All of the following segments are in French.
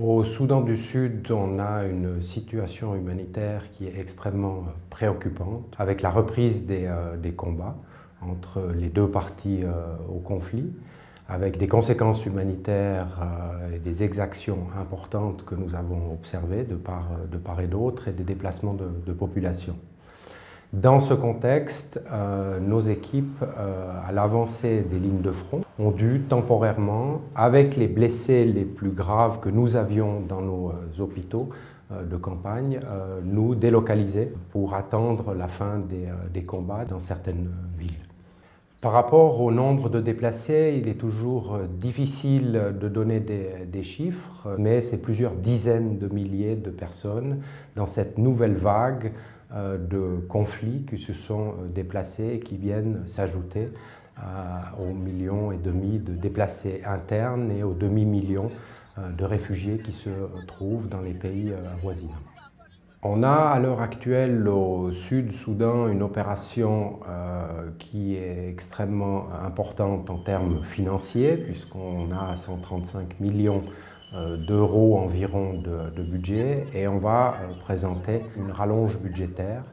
Au Soudan du Sud, on a une situation humanitaire qui est extrêmement préoccupante, avec la reprise des combats entre les deux parties au conflit, avec des conséquences humanitaires et des exactions importantes que nous avons observées de part et d'autre, et des déplacements de population. Dans ce contexte, nos équipes, à l'avancée des lignes de front, ont dû temporairement, avec les blessés les plus graves que nous avions dans nos hôpitaux de campagne, nous délocaliser pour attendre la fin des combats dans certaines villes. Par rapport au nombre de déplacés, il est toujours difficile de donner des chiffres, mais c'est plusieurs dizaines de milliers de personnes dans cette nouvelle vague de conflits qui se sont déplacés et qui viennent s'ajouter aux 1,5 million de déplacés internes et aux demi-millions de réfugiés qui se trouvent dans les pays avoisinants. On a à l'heure actuelle au Sud-Soudan une opération qui est extrêmement importante en termes financiers, puisqu'on a 135 millions d'euros environ de budget, et on va présenter une rallonge budgétaire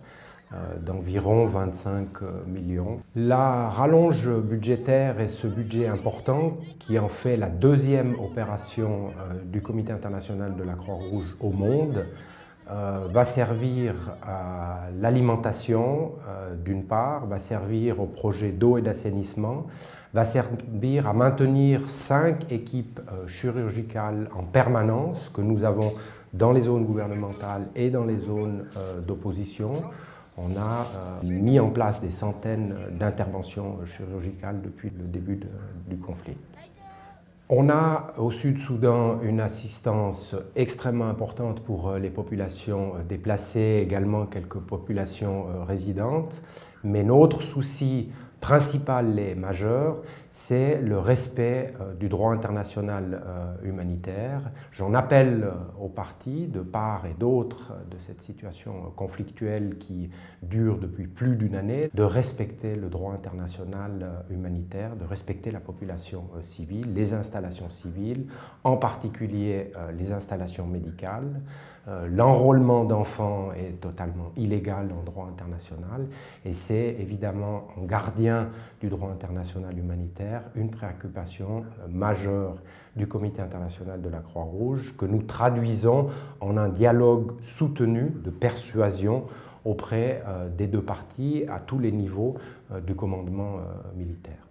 d'environ 25 millions. La rallonge budgétaire et ce budget important, qui en fait la deuxième opération du Comité international de la Croix-Rouge au monde, va servir à l'alimentation d'une part, va servir au projet d'eau et d'assainissement, va servir à maintenir 5 équipes chirurgicales en permanence que nous avons dans les zones gouvernementales et dans les zones d'opposition. On a mis en place des centaines d'interventions chirurgicales depuis le début du conflit. On a au Sud-Soudan une assistance extrêmement importante pour les populations déplacées, également quelques populations résidentes. Mais notre souci principal et majeur, c'est le respect du droit international humanitaire. J'en appelle aux parties, de part et d'autre de cette situation conflictuelle qui dure depuis plus d'une année, de respecter le droit international humanitaire, de respecter la population civile, les installations civiles, en particulier les installations médicales. L'enrôlement d'enfants est totalement illégal en droit international, et c'est évidemment en gardien du droit international humanitaire une préoccupation majeure du Comité international de la Croix-Rouge que nous traduisons en un dialogue soutenu de persuasion auprès des deux parties à tous les niveaux du commandement militaire.